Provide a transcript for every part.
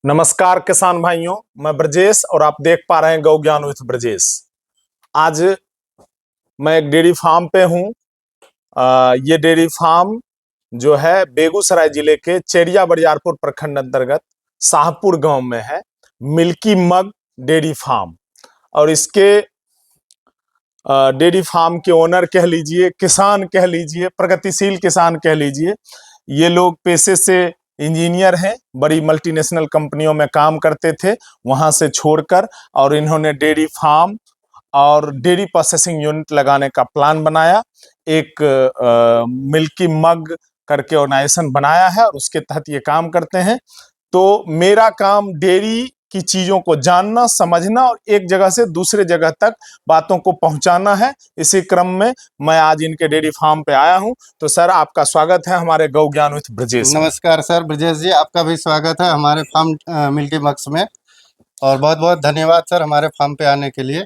नमस्कार किसान भाइयों, मैं ब्रजेश और आप देख पा रहे हैं गौ ज्ञान विथ ब्रजेश। आज मैं एक डेयरी फार्म पे हूँ। ये डेयरी फार्म जो है बेगूसराय जिले के चेरिया बरियारपुर प्रखंड अंतर्गत शाहपुर गांव में है। मिल्की मग डेयरी फार्म और इसके डेयरी फार्म के ओनर कह लीजिए, किसान कह लीजिए, प्रगतिशील किसान कह लीजिए। ये लोग पेशे से इंजीनियर हैं, बड़ी मल्टीनेशनल कंपनियों में काम करते थे, वहां से छोड़कर और इन्होंने डेयरी फार्म और डेयरी प्रोसेसिंग यूनिट लगाने का प्लान बनाया। एक मिल्की मग करके ऑर्गेनाइजेशन बनाया है और उसके तहत ये काम करते हैं। तो मेरा काम डेयरी की चीजों को जानना, समझना और एक जगह से दूसरे जगह तक बातों को पहुंचाना है। इसी क्रम में मैं आज इनके डेयरी फार्म पे आया हूं। तो सर, आपका स्वागत है हमारे गौ ज्ञान विथ ब्रजेश में। नमस्कार सर ब्रजेश जी, आपका भी स्वागत है हमारे फार्म मिल्की मग्स में। और बहुत बहुत धन्यवाद सर हमारे फार्म पे आने के लिए।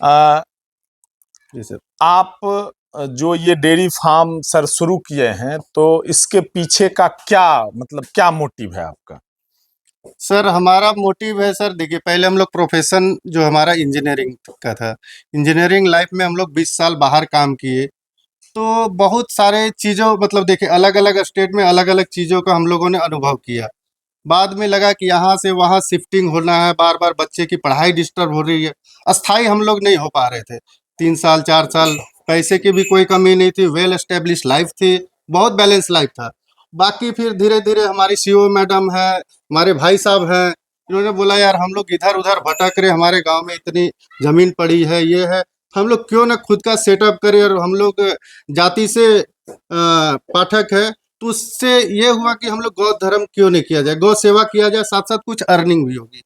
जी सर, आप जो ये डेयरी फार्म सर शुरू किए हैं, तो इसके पीछे का क्या मोटिव है आपका? सर हमारा मोटिव है सर, देखिए पहले हम लोग प्रोफेशन जो हमारा इंजीनियरिंग का था। इंजीनियरिंग लाइफ में हम लोग 20 साल बाहर काम किए, तो बहुत सारे चीज़ों देखिए अलग अलग स्टेट में अलग अलग चीज़ों का हम लोगों ने अनुभव किया। बाद में लगा कि यहाँ से वहाँ शिफ्टिंग होना है, बार बार बच्चे की पढ़ाई डिस्टर्ब हो रही है, अस्थाई हम लोग नहीं हो पा रहे थे। 3 साल 4 साल पैसे की भी कोई कमी नहीं थी, वेल एस्टेब्लिश लाइफ थी, बहुत बैलेंस लाइफ था। बाकी फिर धीरे धीरे हमारी सीईओ मैडम है, हमारे भाई साहब हैं, इन्होंने बोला यार हम लोग इधर उधर भटक रहे, हमारे गांव में इतनी ज़मीन पड़ी है, ये है, हम लोग क्यों ना खुद का सेटअप करें। और हम लोग जाति से पाठक है, तो उससे ये हुआ कि हम लोग गौ धर्म क्यों नहीं किया जाए, गौ सेवा किया जाए, साथ साथ कुछ अर्निंग भी होगी।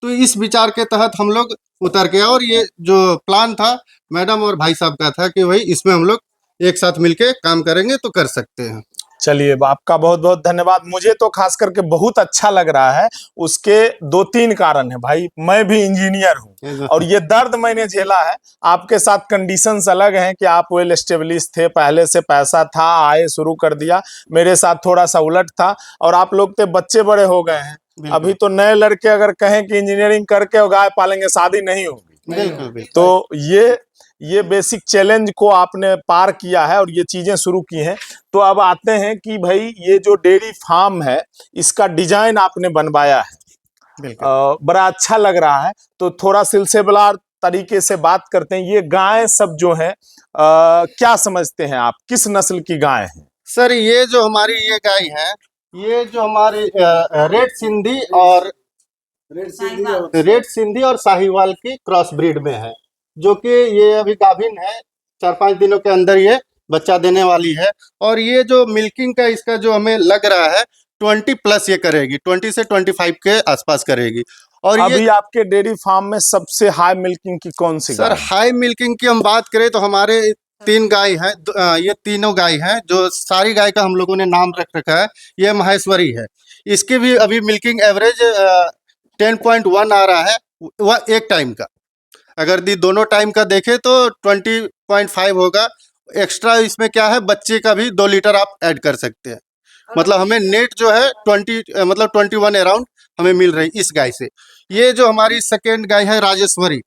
तो इस विचार के तहत हम लोग उतर गया और ये जो प्लान था मैडम और भाई साहब का था कि भाई इसमें हम लोग एक साथ मिलके काम करेंगे तो कर सकते हैं। चलिए, आपका बहुत बहुत धन्यवाद। मुझे तो खास करके बहुत अच्छा लग रहा है। उसके 2-3 कारण है भाई। मैं भी इंजीनियर हूँ और ये दर्द मैंने झेला है। आपके साथ कंडीशंस अलग हैं कि आप वेल एस्टेब्लिश थे, पहले से पैसा था, आए शुरू कर दिया। मेरे साथ थोड़ा सा उलट था और आप लोग के बच्चे बड़े हो गए हैं। अभी तो नए लड़के अगर कहें कि इंजीनियरिंग करके और गाय पालेंगे, शादी नहीं होगी। बिल्कुल। तो ये बेसिक चैलेंज को आपने पार किया है और ये चीजें शुरू की हैं। तो अब आते हैं कि भाई ये जो डेयरी फार्म है, इसका डिजाइन आपने बनवाया है, बड़ा अच्छा लग रहा है। तो थोड़ा सिलसिलेवार तरीके से बात करते हैं। ये गाय सब जो है क्या समझते हैं आप, किस नस्ल की गाय है? सर ये जो हमारी ये गाय है, ये जो हमारी रेड सिंधी और साहिवाल की क्रॉस ब्रीड में है, जो कि ये अभी गाभिन है, 4-5 दिनों के अंदर ये बच्चा देने वाली है। और ये जो मिल्किंग का इसका जो हमें लग रहा है 20+ ये करेगी, 20 से 25 के आसपास करेगी। और अभी ये आपके डेयरी फार्म में सबसे हाई मिल्किंग की कौन सी गाय सर है? हाई मिल्किंग की हम बात करें तो हमारे 3 गाय हैं, ये तीनों गाय हैं, जो सारी गाय का हम लोगों ने नाम रख रखा है। ये महेश्वरी है, इसकी भी अभी मिल्किंग एवरेज 10.1 आ रहा है, वह एक टाइम का। अगर दोनों टाइम का देखें तो 20.5 होगा। एक्स्ट्रा इसमें क्या है, बच्चे का भी 2 लीटर आप ऐड कर सकते हैं। मतलब हमें नेट जो है 21 अराउंड हमें मिल रही इस गाय से। ये जो हमारी सेकेंड गाय है राजेश्वरी,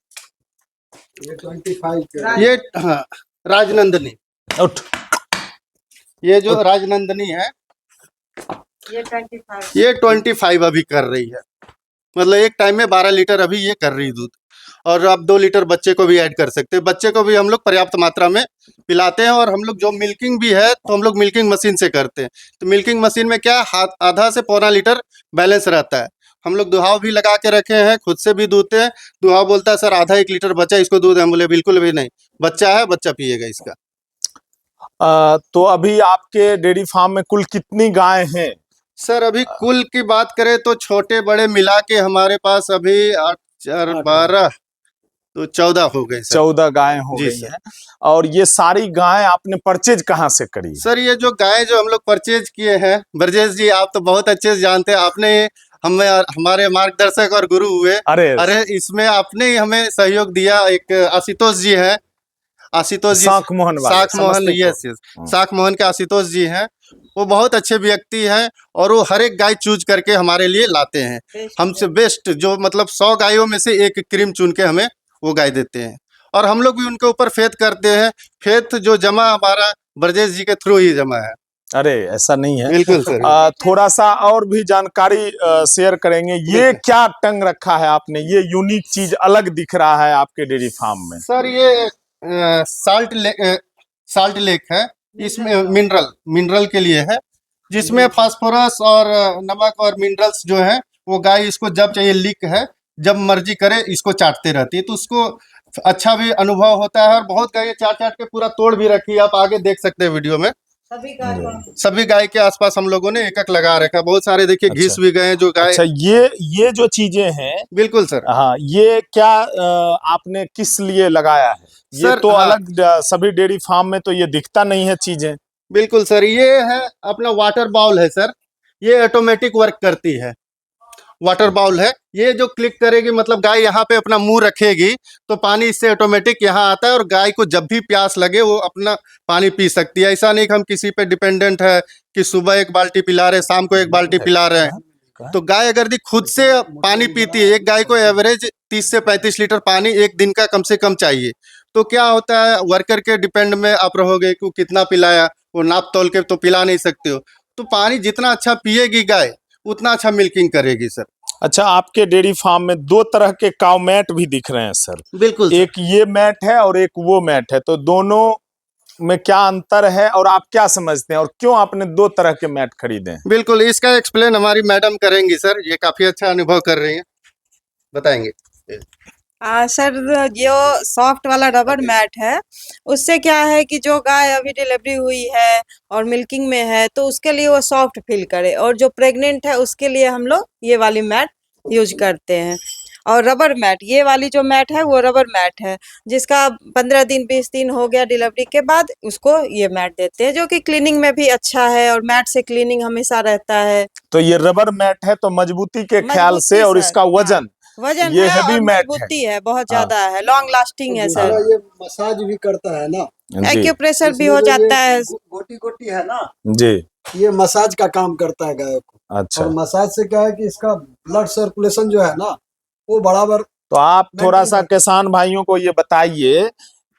ये 25 ये हाँ राजनंदनी, ये जो राजनंदनी है ये 25 अभी कर रही है। मतलब एक टाइम में 12 लीटर अभी ये कर रही दूध। और आप 2 लीटर बच्चे को भी ऐड कर सकते हैं। बच्चे को भी हम लोग पर्याप्त मात्रा में पिलाते हैं। और हम लोग जो मिल्किंग भी है तो हम लोग मिल्किंग मशीन से करते हैं। तो मिल्किंग मशीन में क्या आधा से पौना लीटर बैलेंस रहता है। हम लोग दुहाव भी लगा के रखे हैं, खुद से भी दूधते हैं। दुहाव बोलता है सर आधा 1 लीटर बच्चा इसको दूध, हम बोले बिल्कुल भी नहीं, बच्चा है, बच्चा पिएगा इसका। तो अभी आपके डेयरी फार्म में कुल कितनी गाय हैं? सर अभी कुल की बात करें तो छोटे बड़े मिला के हमारे पास अभी 8 4 12 तो 14 हो गए सर। 14 गाय हो गई हैं। और ये सारी गाय आपने परचेज कहाँ से करी? सर ये जो गाय जो हम लोग परचेज किए हैं, ब्रजेश जी आप तो बहुत अच्छे से जानते हैं, आपने हमें हमारे मार्गदर्शक और गुरु हुए। अरे इसमें आपने ही हमें सहयोग दिया। एक आशुतोष जी हैं, आशुतोष जी साख मोहन, यस, साख मोहन के आशुतोष जी हैं। वो बहुत अच्छे व्यक्ति हैं और वो हर एक गाय चूज करके हमारे लिए लाते हैं। हमसे बेस्ट जो मतलब 100 गायों में से एक क्रीम चुन के हमें वो गाय देते हैं और हम लोग भी उनके ऊपर फेथ करते हैं। फेथ जो जमा हमारा ब्रजेश जी के थ्रू ही जमा है। अरे ऐसा नहीं है। बिल्कुल सर। थोड़ा सा और भी जानकारी शेयर करेंगे। ये क्या टंग रखा है आपने, ये यूनिक चीज अलग दिख रहा है आपके डेयरी फार्म में? सर ये साल्ट लेक है, इसमें मिनरल के लिए है, जिसमें फास्फोरस और नमक और मिनरल्स जो है वो गाय इसको जब चाहिए लीक है, जब मर्जी करे इसको चाटते रहती है, तो उसको अच्छा भी अनुभव होता है। और बहुत गाय चाट चाट के पूरा तोड़ भी रखी है, आप आगे देख सकते हैं वीडियो में। सभी गाय के आसपास हम लोगों ने एक एक लगा रखा है, बहुत सारे देखिए घिस भी गए जो गाय। अच्छा, ये जो चीजें हैं, बिल्कुल सर। हाँ, ये क्या आपने किस लिए लगाया है? ये सर, तो हाँ, अलग सभी डेयरी फार्म में तो ये दिखता नहीं है चीजें। बिल्कुल सर, ये है अपना वाटर बाउल है सर, ये ऑटोमेटिक वर्क करती है। वाटर बाउल है, ये जो क्लिक करेगी मतलब गाय यहाँ पे अपना मुंह रखेगी तो पानी इससे ऑटोमेटिक यहाँ आता है और गाय को जब भी प्यास लगे वो अपना पानी पी सकती है। ऐसा नहीं कि हम किसी पे डिपेंडेंट है कि सुबह एक बाल्टी पिला रहे, शाम को एक बाल्टी पिला रहे हैं। तो गाय अगर खुद से पानी पीती है, एक गाय को एवरेज 30 से 35 लीटर पानी एक दिन का कम से कम चाहिए। तो क्या होता है, वर्कर के डिपेंड में आप रहोगे कि कितना पिलाया, वो नाप तोल के तो पिला नहीं सकते हो। तो पानी जितना अच्छा पिएगी गाय उतना अच्छा मिल्किंग करेगी सर। अच्छा, आपके डेयरी फार्म में 2 तरह के काउ मैट भी दिख रहे हैं सर। बिल्कुल एक ये मैट है और एक वो मैट है, तो दोनों में क्या अंतर है और आप क्या समझते हैं और क्यों आपने 2 तरह के मैट खरीदे हैं? बिल्कुल, इसका एक्सप्लेन हमारी मैडम करेंगी सर, ये काफी अच्छा अनुभव कर रही हैं, बताएंगे। सर, जो सॉफ्ट वाला रबर मैट है उससे क्या है कि जो गाय अभी डिलीवरी हुई है और मिल्किंग में है तो उसके लिए वो सॉफ्ट फील करे, और जो प्रेग्नेंट है उसके लिए हम लोग ये वाली मैट यूज करते हैं। और रबर मैट, ये वाली जो मैट है वो रबर मैट है, जिसका 15 दिन 20 दिन हो गया डिलीवरी के बाद उसको ये मैट देते हैं, जो कि क्लीनिंग में भी अच्छा है और मैट से क्लीनिंग हमेशा रहता है। तो ये रबर मैट है तो मजबूती के ख्याल से, और सर, इसका वजन, वजन ये है हेवी और मैट है। मजबूती है, बहुत हाँ। ज्यादा है, लॉन्ग लास्टिंग है सर। ये मसाज भी करता है ना, जी एक्यूप्रेशर भी इसमें हो जो जाता ये है। गोटी गोटी है ना, जी। ये मसाज का काम करता है गायों को। अच्छा, और मसाज से क्या है कि इसका ब्लड सर्कुलेशन जो है ना वो बराबर। तो आप थोड़ा मेंटेन सा रहता किसान भाइयों को ये बताइए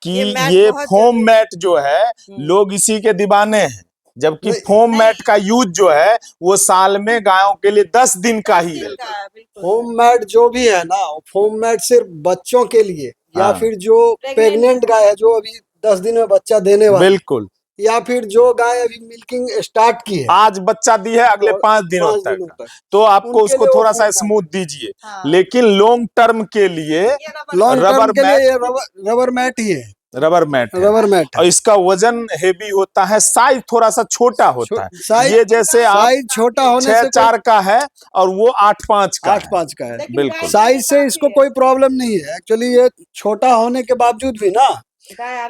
कि ये मैट ये बहुत फोम जरूरी मैट जो है, लोग इसी के दीवाने हैं, जबकि नहीं, फोम मैट का यूज जो है वो साल में गायों के लिए 10 दिन का ही है। फोम मैट जो भी है ना, फोम मैट सिर्फ बच्चों के लिए या हाँ। फिर जो प्रेग्नेंट गाय है जो अभी 10 दिन में बच्चा देने वाली, बिल्कुल, या फिर जो गाय अभी मिल्किंग स्टार्ट की है आज बच्चा दी है अगले और 5 दिनों 5 तक, दिनों तक, तो आपको उनके उसको लिए वो थोड़ा सा फोम स्मूथ दीजिए। हाँ। लेकिन लॉन्ग टर्म के लिए लॉन्ग टर्म रबर के लिए मैट, ये रबर मैट ही है। रबर मैट है रबर मैट और है। इसका वजन हेवी होता है, साइज थोड़ा सा छोटा होता है। साइज ये जैसे आप साइज छोटा होने से 6'4" का है और वो 8'5" का है। 8'5" का है। बिल्कुल। साइज से इसको कोई प्रॉब्लम नहीं है। एक्चुअली ये छोटा होने के बावजूद भी ना,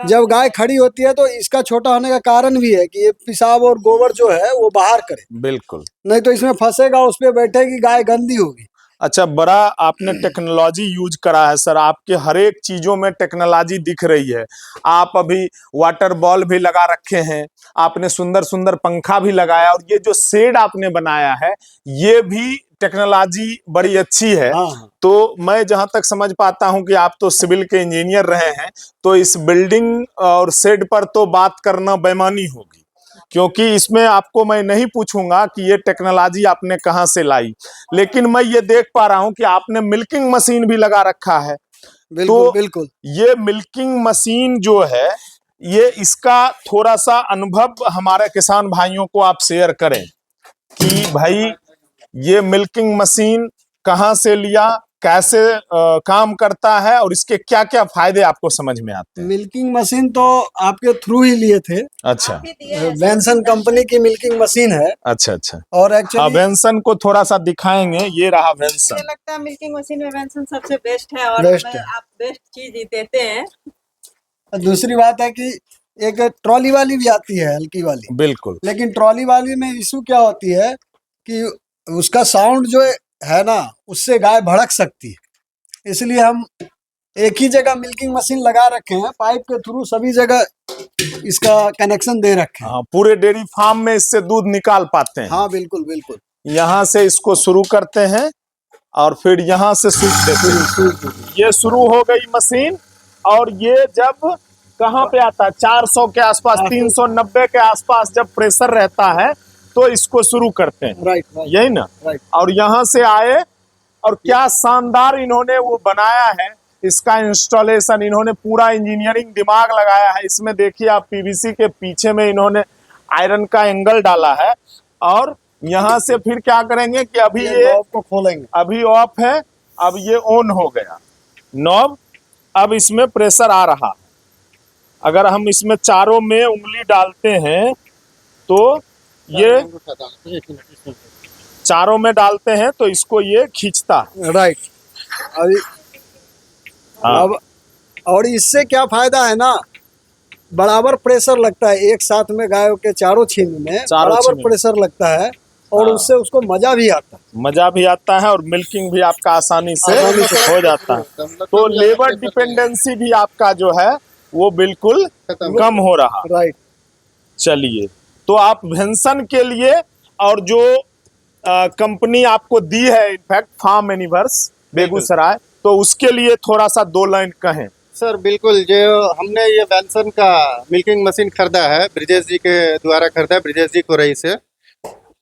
जब गाय खड़ी होती है तो इसका छोटा होने का कारण भी है कि ये पेशाब और गोबर जो है वो बाहर करे, बिल्कुल। नहीं तो इसमें फंसेगा, उस पे बैठेगी गाय, गंदी होगी। अच्छा, बड़ा आपने टेक्नोलॉजी यूज करा है सर, आपके हर एक चीजों में टेक्नोलॉजी दिख रही है। आप अभी वाटर बॉल भी लगा रखे हैं, आपने सुंदर सुंदर पंखा भी लगाया, और ये जो शेड आपने बनाया है ये भी टेक्नोलॉजी बड़ी अच्छी है। हाँ। तो मैं जहां तक समझ पाता हूं कि आप तो सिविल के इंजीनियर रहे हैं, तो इस बिल्डिंग और शेड पर तो बात करना बेईमानी होगी, क्योंकि इसमें आपको मैं नहीं पूछूंगा कि ये टेक्नोलॉजी आपने कहां से लाई, लेकिन मैं ये देख पा रहा हूं कि आपने मिल्किंग मशीन भी लगा रखा है। बिल्कुल तो बिल्कुल। ये मिल्किंग मशीन जो है, ये इसका थोड़ा सा अनुभव हमारे किसान भाइयों को आप शेयर करें कि भाई ये मिल्किंग मशीन कहां से लिया, कैसे काम करता है और इसके क्या क्या फायदे आपको समझ में आते हैं? मिल्किंग मशीन तो आपके थ्रू ही लिए थे। अच्छा, वेंसन कंपनी की मिल्किंग मशीन है। अच्छा, अच्छा। और हाँ, एक्चुअली वेंसन को थोड़ा सा दिखाएंगे, ये रहा वेंसन। मुझे लगता है मिल्किंग मशीन में वेंसन सबसे बेस्ट है, और बेस्ट हमें है। आप बेस्ट चीज ही देते हैं। दूसरी बात है कि एक ट्रॉली वाली भी आती है, हल्की वाली। बिल्कुल। लेकिन ट्रॉली वाली में इशू क्या होती है कि उसका साउंड जो है ना, उससे गाय भड़क सकती है। इसलिए हम एक ही जगह मिल्किंग मशीन लगा रखे हैं, पाइप के थ्रू सभी जगह इसका कनेक्शन दे रखे हैं। हाँ, पूरे डेयरी फार्म में इससे दूध निकाल पाते हैं। हाँ बिल्कुल बिल्कुल। यहाँ से इसको शुरू करते हैं और फिर यहाँ से स्विच देते हैं। ये शुरू हो गई मशीन और ये जब कहाँ पे आता है 400 के आसपास, 390 के आसपास जब प्रेशर रहता है तो इसको शुरू करते हैं। राइट यही ना। राइट। और यहाँ से आए और क्या शानदार इन्होंने वो बनाया है, इसका इंस्टॉलेशन इन्होंने पूरा इंजीनियरिंग दिमाग लगाया है। इसमें देखिए आप पीवीसी के पीछे में इन्होंने आयरन का एंगल डाला है और यहाँ से फिर क्या करेंगे कि अभी ये नॉब को खोलेंगे, अभी ऑफ है, अब ये ऑन हो गया नॉब। अब इसमें प्रेशर आ रहा है। अगर हम इसमें चारों में उंगली डालते हैं तो ये चारों में डालते हैं तो इसको ये खींचता है। राइट। अभी हाँ। अब और इससे क्या फायदा है ना, बराबर प्रेशर लगता है एक साथ में गायों के चारों छीन में बराबर प्रेशर लगता है और हाँ। उससे उसको मजा भी आता है। मजा भी आता है और मिल्किंग भी आपका आसानी से हो जाता है। तो लेबर डिपेंडेंसी भी आपका जो है वो बिल्कुल कम हो रहा। राइट। चलिए, तो आप वेंसन के लिए और जो कंपनी आपको दी है इनफैक्ट फार्म यूनिवर्स बेगूसराय, तो उसके लिए थोड़ा सा 2 लाइन कहें। सर बिल्कुल, जो हमने ये वेंसन का मिल्किंग मशीन खरीदा है ब्रिजेश जी के द्वारा खरीदा है, ब्रिजेश जी को रही से।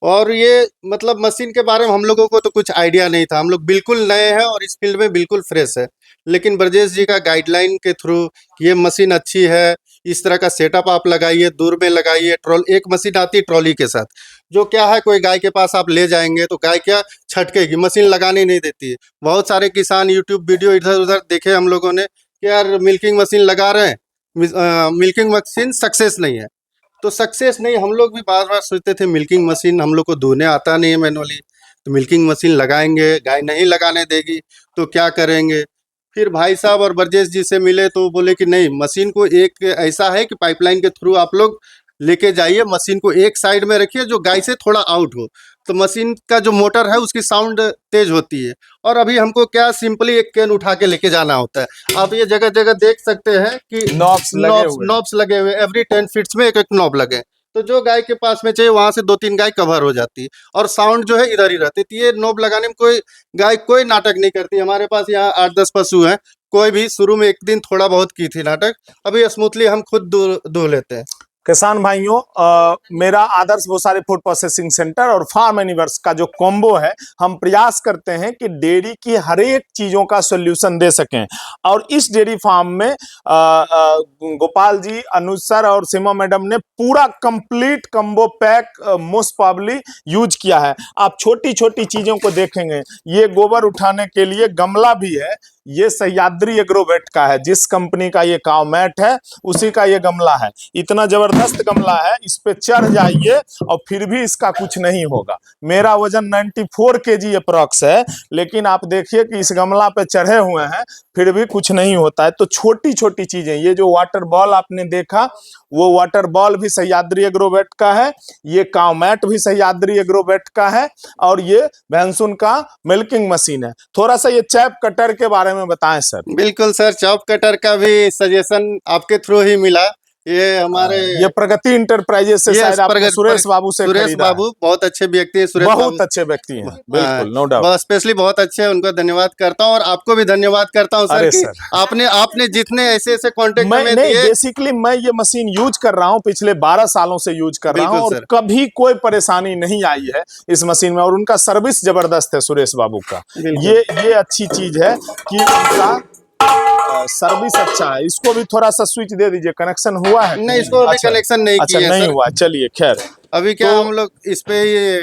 और ये मतलब मशीन के बारे में हम लोगों को तो कुछ आइडिया नहीं था, हम लोग बिल्कुल नए हैं और इस फील्ड में बिल्कुल फ्रेश है। लेकिन ब्रजेश जी का गाइडलाइन के थ्रू ये मशीन अच्छी है, इस तरह का सेटअप आप लगाइए, दूर में लगाइए। एक मशीन आती है ट्रॉली के साथ, जो क्या है कोई गाय के पास आप ले जाएंगे तो गाय क्या छटकेगी, मशीन लगाने नहीं देती है। बहुत सारे किसान यूट्यूब वीडियो इधर उधर देखे हम लोगों ने कि यार मिल्किंग मशीन लगा रहे हैं, मिल्किंग मशीन सक्सेस नहीं है। तो सक्सेस नहीं, हम लोग भी बार बार सोचते थे मिल्किंग मशीन हम लोग को धोने आता नहीं है मैनुअली, तो मिल्किंग मशीन लगाएंगे, गाय नहीं लगाने देगी तो क्या करेंगे। फिर भाई साहब और ब्रजेश जी से मिले तो बोले कि नहीं, मशीन को एक ऐसा है कि पाइपलाइन के थ्रू आप लोग लेके जाइए, मशीन को एक साइड में रखिए जो गाय से थोड़ा आउट हो, तो मशीन का जो मोटर है उसकी साउंड तेज होती है। और अभी हमको क्या सिंपली एक कैन उठा के लेके जाना होता है। आप ये जगह जगह देख सकते हैं कि नॉब्स लगे हुए, एवरी 10 फीट्स में एक एक नॉब लगे, तो जो गाय के पास में चाहिए वहां से 2-3 गाय कवर हो जाती है और साउंड जो है इधर ही रहती है। ये नॉब लगाने में कोई गाय कोई नाटक नहीं करती। हमारे पास यहाँ 8-10 पशु हैं, कोई भी शुरू में एक दिन थोड़ा बहुत की थी नाटक, अभी स्मूथली हम खुद धो लेते हैं। किसान भाइयों, मेरा आदर्श भूसारी फूड प्रोसेसिंग सेंटर और फार्म यूनिवर्स का जो कॉम्बो है, हम प्रयास करते हैं कि डेयरी की हर एक चीजों का सॉल्यूशन दे सकें। और इस डेयरी फार्म में गोपाल जी, अनुज सर और सीमा मैडम ने पूरा complete combo pack most probably use किया है। आप छोटी छोटी चीजों को देखेंगे, ये गोबर उठाने के लिए गमला भी है, ये सह्याद्री एग्रोवेट का है, जिस कंपनी का ये काव मैट है उसी का ये गमला है। इतना जबरदस्त गमला है, इस पे चढ़ जाइए और फिर भी इसका कुछ नहीं होगा। मेरा वजन 94 kg अप्रॉक्स है, लेकिन आप देखिए कि इस गमला पे चढ़े हुए हैं फिर भी कुछ नहीं होता है। तो छोटी छोटी चीजें, ये जो वाटर बॉल आपने देखा वो वाटर बॉल भी सह्याद्री एग्रोवेट का है, ये काव मैट भी सह्याद्री एग्रोवेट का है और ये वेंसुन का मिल्किंग मशीन है। थोड़ा सा ये चैप कटर के बारे में बताएं सर। बिल्कुल सर, चॉप कटर का भी सजेशन आपके थ्रू ही मिला। ये हमारे ये प्रगति इंटरप्राइजेस से शायद आपने सुरेश बाबू से सुरेश बाबू बहुत अच्छे व्यक्ति हैं, सुरेश बहुत अच्छे व्यक्ति हैं, बिल्कुल नो डाउट। स्पेशली बहुत अच्छे हैं, उनको धन्यवाद करता हूँ और आपको भी धन्यवाद करता हूँ सर कि आपने जितने ऐसे ऐसे कॉन्टेक्ट में दिए। बेसिकली मैं ये मशीन यूज कर रहा हूँ, पिछले 12 सालों से यूज कर रहा हूँ और कभी कोई परेशानी नहीं आई है इस मशीन में। और उनका सर्विस जबरदस्त है सुरेश बाबू का, ये अच्छी चीज है कि उनका सर्विस अच्छा है। इसको भी थोड़ा सा स्विच दे दीजिए, कनेक्शन हुआ है? नहीं, इसको अभी कनेक्शन नहीं किया है, नहीं हुआ। चलिए खैर, अभी क्या हम लोग इस पे ये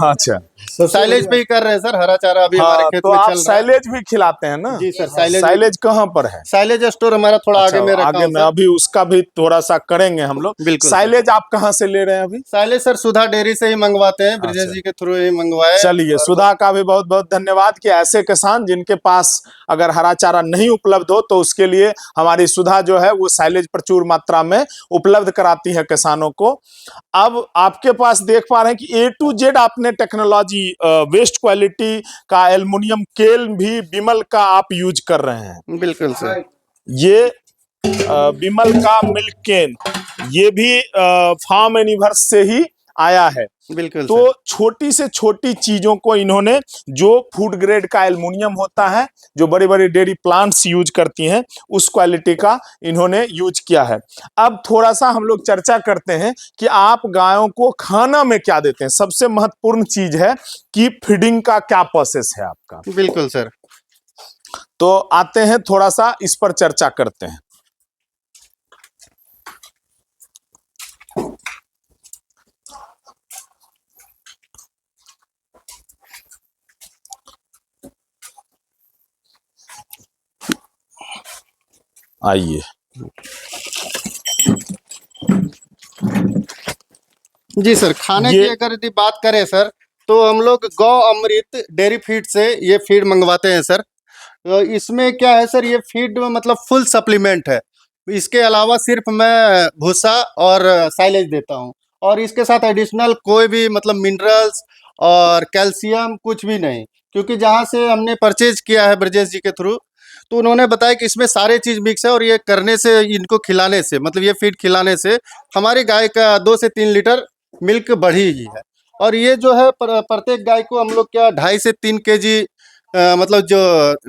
अच्छा साइलेज पे ही कर रहे हैं सर, हरा चारा अभी हमारे खेत में चल रहा है। साइलेज भी खिलाते हैं ना? जी सर, साइलेज कहाँ पर है? साइलेज स्टोर हमारा थोड़ा आगे में रखा आगे में, अभी उसका भी थोड़ा सा करेंगे हम लोग। बिल्कुल। साइलेज आप कहाँ से ले रहे हैं अभी? साइलेज सर सुधा डेयरी से ही मंगवाते हैं, ब्रिजेश जी के थ्रू ही मंगवाए। चलिए, सुधा का भी बहुत बहुत धन्यवाद कि ऐसे किसान जिनके पास अगर हरा चारा नहीं उपलब्ध हो तो उसके लिए हमारी सुधा जो है वो साइलेज प्रचुर मात्रा में उपलब्ध कराती है किसानों को। अब आपके पास देख पा रहे हैं कि A to Z आपने टेक्नोलॉजी, वेस्ट क्वालिटी का एल्युमिनियम केल भी विमल का आप यूज कर रहे हैं। बिल्कुल सर, ये विमल का मिल्क केन, ये भी फार्म एनिवर्स से ही आया है। बिल्कुल तो सर। छोटी से छोटी चीजों को इन्होंने, जो फूड ग्रेड का एल्युमिनियम होता है, जो बड़े बड़े डेयरी प्लांट्स यूज करती हैं, उस क्वालिटी का इन्होंने यूज किया है। अब थोड़ा सा हम लोग चर्चा करते हैं कि आप गायों को खाना में क्या देते हैं। सबसे महत्वपूर्ण चीज है कि फीडिंग का क्या प्रोसेस है आपका। बिल्कुल सर। तो आते हैं, थोड़ा सा इस पर चर्चा करते हैं। आइए, जी सर, खाने ये की अगर यदि बात करें सर, तो हम लोग गौ अमृत डेयरी फीड से ये फीड मंगवाते हैं सर। तो इसमें क्या है सर, ये फीड मतलब फुल सप्लीमेंट है। इसके अलावा सिर्फ मैं भूसा और साइलेज देता हूँ, और इसके साथ एडिशनल कोई भी मतलब मिनरल्स और कैल्शियम कुछ भी नहीं। क्योंकि जहाँ से हमने परचेज किया है ब्रजेश जी के थ्रू, तो उन्होंने बताया कि इसमें सारे चीज़ मिक्स है, और ये करने से, इनको खिलाने से, मतलब ये फीड खिलाने से हमारी गाय का 2 से 3 लीटर मिल्क बढ़ी है। और ये जो है प्रत्येक गाय को हम लोग क्या 2.5 से 3 केजी मतलब जो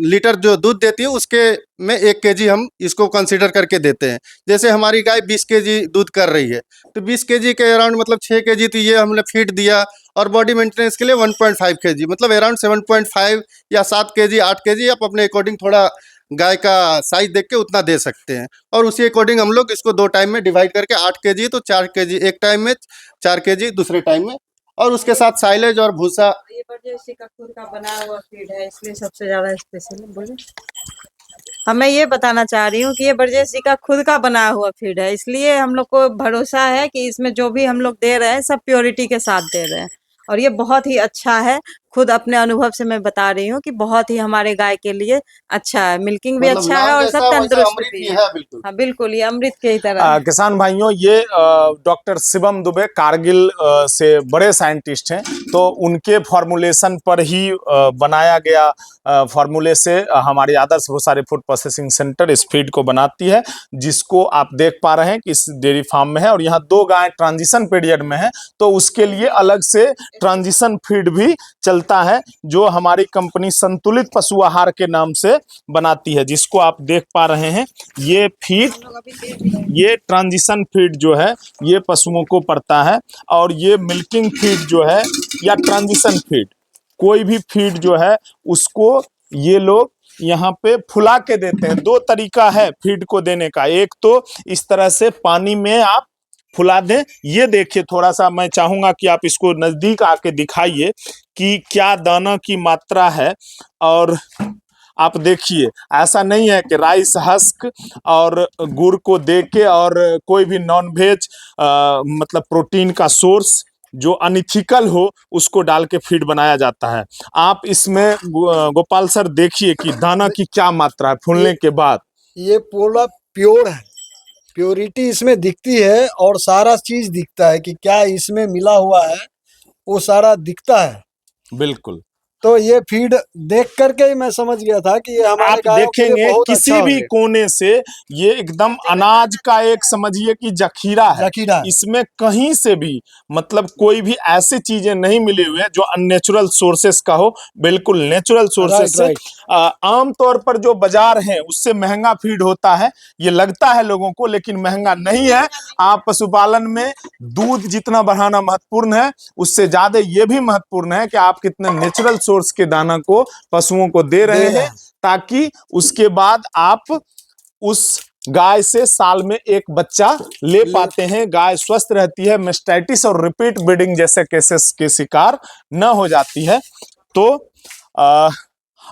लीटर जो दूध देती है, उसके में 1 केजी हम इसको कंसीडर करके देते हैं। जैसे हमारी गाय 20 केजी दूध कर रही है, तो 20 केजी के अराउंड मतलब 6 केजी तो ये हमने फीड दिया, और बॉडी मेंटेनेंस के लिए 1.5 केजी, मतलब अराउंड 7.5 या 7 केजी 8 केजी, आप अपने अकॉर्डिंग थोड़ा गाय का साइज देख के उतना दे सकते हैं। और उसी अकॉर्डिंग हम लोग इसको 2 टाइम में डिवाइड करके 8 केजी तो 4 केजी एक टाइम में, 4 केजी दूसरे टाइम में, और उसके साथ साइलेज और भूसा। ये परदेसी का खुद का बनाया हुआ फीड है, इसलिए सबसे ज्यादा स्पेशल है। बोले, मैं ये बताना चाह रही हूँ कि ये बरजेसी का खुद का बनाया हुआ फीड है, इसलिए हम लोग को भरोसा है कि इसमें जो भी हम लोग दे रहे हैं सब प्योरिटी के साथ दे रहे हैं, और ये बहुत ही अच्छा है। खुद अपने अनुभव से मैं बता रही हूँ कि बहुत ही हमारे गाय के लिए अच्छा है, मिल्किंग भी मतलब अच्छा है नाम और जैसा सब वैसा तंदुरुस्त अमृत भी ही है। है, बिल्कुल। हाँ बिल्कुल, ये अमृत के ही तरह है। किसान भाइयों, ये डॉक्टर शिवम दुबे कारगिल से बड़े साइंटिस्ट हैं, तो उनके फॉर्मुलेशन पर ही बनाया गया फॉर्मूले से हमारी आदर्श भूसारी फूड प्रोसेसिंग सेंटर इस फीड को बनाती है, जिसको आप देख पा रहे हैं कि इस डेयरी फार्म में है। और यहाँ 2 गाय ट्रांजिशन पीरियड में है, तो उसके लिए अलग से ट्रांजिशन फीड भी चलता है, जो हमारी कंपनी संतुलित पशु आहार के नाम से बनाती है, जिसको आप देख पा रहे हैं। ये फीड, ये ट्रांजिशन फीड जो है, ये पशुओं को पड़ता है। और ये मिल्किंग फीड जो है, या ट्रांजिशन फीड, कोई भी फीड जो है उसको ये लोग यहाँ पे फुला के देते हैं। 2 तरीका है फीड को देने का। एक तो इस तरह से पानी में आप फुला दें। ये देखिए, थोड़ा सा मैं चाहूंगा कि आप इसको नजदीक आके दिखाइए कि क्या दाना की मात्रा है। और आप देखिए, ऐसा नहीं है कि राइस हस्क और गुड़ को दे के, और कोई भी नॉन वेज मतलब प्रोटीन का सोर्स जो अनइथिकल हो उसको डाल के फीड बनाया जाता है। आप इसमें गोपाल सर देखिए कि दाना की क्या मात्रा है फूलने के बाद। ये पूरा प्योर है, प्योरिटी इसमें दिखती है, और सारा चीज दिखता है कि क्या इसमें मिला हुआ है, वो सारा दिखता है। बिल्कुल, तो ये फीड देख करके ही मैं समझ गया था कि ये हमारे आप गायों के लिए देखेंगे बहुत किसी अच्छा भी होगा। कोने से ये एकदम अनाज का एक समझिए कि जखीरा है। जखीरा है। इसमें कहीं से भी मतलब कोई भी ऐसी चीजें नहीं मिली हुई है जो अननेचुरल सोर्सेस का हो, बिल्कुल नेचुरल सोर्सेस से। राइट। आम तौर पर जो बाजार है उससे महंगा फीड होता है, ये लगता है लोगों को, लेकिन महंगा नहीं है। आप पशुपालन में दूध जितना बढ़ाना महत्वपूर्ण है, उससे ज्यादा ये भी महत्वपूर्ण है कि आप कितने नेचुरल सोर्स के दाना को पशुओं को दे रहे हैं, ताकि उसके बाद आप उस गाय से साल में एक बच्चा ले पाते हैं, गाय स्वस्थ रहती है, मेस्टाइटिस और रिपीट ब्रीडिंग जैसे केसेस के शिकार न हो जाती है। तो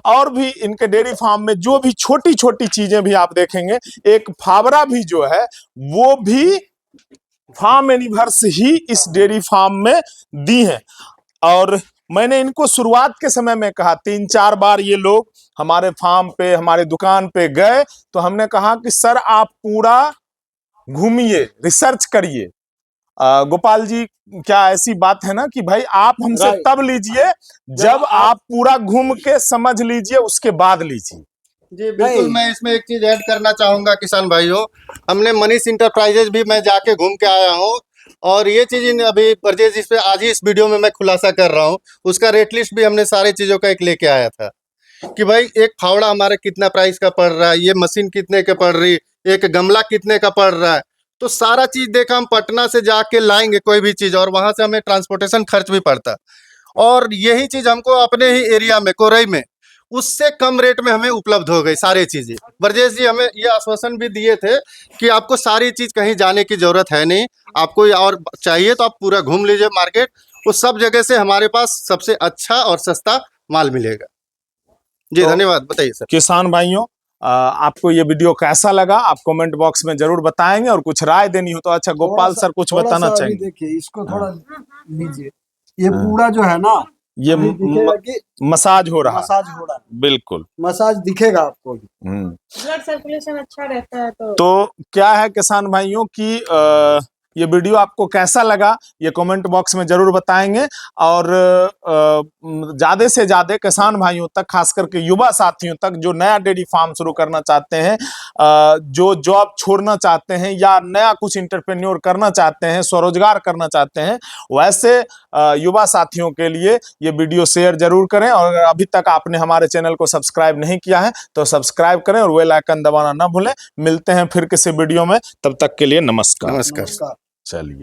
और भी इनके डेयरी फार्म में जो भी छोटी छोटी चीजें भी आप देखेंगे, एक फावड़ा भी जो है वो भी फार्म एनिवर्स ही इस डेयरी फार्म में दी है। और मैंने इनको शुरुआत के समय में कहा, 3-4 बार ये लोग हमारे फार्म पे, हमारे दुकान पे गए, तो हमने कहा कि सर आप पूरा घूमिए, रिसर्च करिए। गोपाल जी, क्या ऐसी बात है ना कि भाई आप हमसे Right. तब लीजिए जब आप पूरा घूम के समझ लीजिए, उसके बाद लीजिए। जी बिल्कुल, नहीं। मैं इसमें एक चीज ऐड करना चाहूंगा किसान भाइयों। हमने मनीष इंटरप्राइजेज भी मैं जाके घूम के आया हूँ, और ये चीज अभी परचेज इस पे आज ही इस वीडियो में मैं खुलासा कर रहा हूँ। उसका रेट लिस्ट भी हमने सारी चीजों का एक लेके आया था कि भाई एक फावड़ा हमारा कितना प्राइस का पड़ रहा है, ये मशीन कितने का पड़ रही, एक गमला कितने का पड़ रहा है। तो सारा चीज देखा, हम पटना से जाके लाएंगे कोई भी चीज, और वहां से हमें ट्रांसपोर्टेशन खर्च भी पड़ता, और यही चीज हमको अपने ही एरिया में कोरई में उससे कम रेट में हमें उपलब्ध हो गई सारी चीजें। ब्रजेश जी हमें ये आश्वासन भी दिए थे कि आपको सारी चीज कहीं जाने की जरूरत है नहीं, आपको और चाहिए तो आप पूरा घूम लीजिए मार्केट, उस सब जगह से हमारे पास सबसे अच्छा और सस्ता माल मिलेगा। जी तो धन्यवाद, बताइए सर। किसान भाइयों, आपको ये वीडियो कैसा लगा आप कमेंट बॉक्स में जरूर बताएंगे, और कुछ राय देनी हो तो अच्छा गोपाल सर कुछ थोड़ा बताना सा अभी चाहेंगे। देखिए, इसको थोड़ा लीजिए, ये पूरा जो है ना, ये अभी दिखेगा कि मसाज हो रहा है। मसाज हो रहा है, बिल्कुल। मसाज दिखेगा आपको। ब्लड सर्कुलेशन अच्छा रहता है तो क्या है किसान भाइयों की ये वीडियो आपको कैसा लगा ये कमेंट बॉक्स में जरूर बताएंगे, और ज्यादा से ज्यादा किसान भाइयों तक, खास करके युवा साथियों तक जो नया डेयरी फार्म शुरू करना चाहते हैं, जो जॉब छोड़ना चाहते हैं या नया कुछ इंटरप्रेन्योर करना चाहते हैं, स्वरोजगार करना चाहते हैं, वैसे युवा साथियों के लिए ये वीडियो शेयर जरूर करें। और अगर अभी तक आपने हमारे चैनल को सब्सक्राइब नहीं किया है तो सब्सक्राइब करें और बेल आइकन दबाना ना भूलें। मिलते हैं फिर किसी वीडियो में, तब तक के लिए नमस्कार। नमस्कार। चलिए।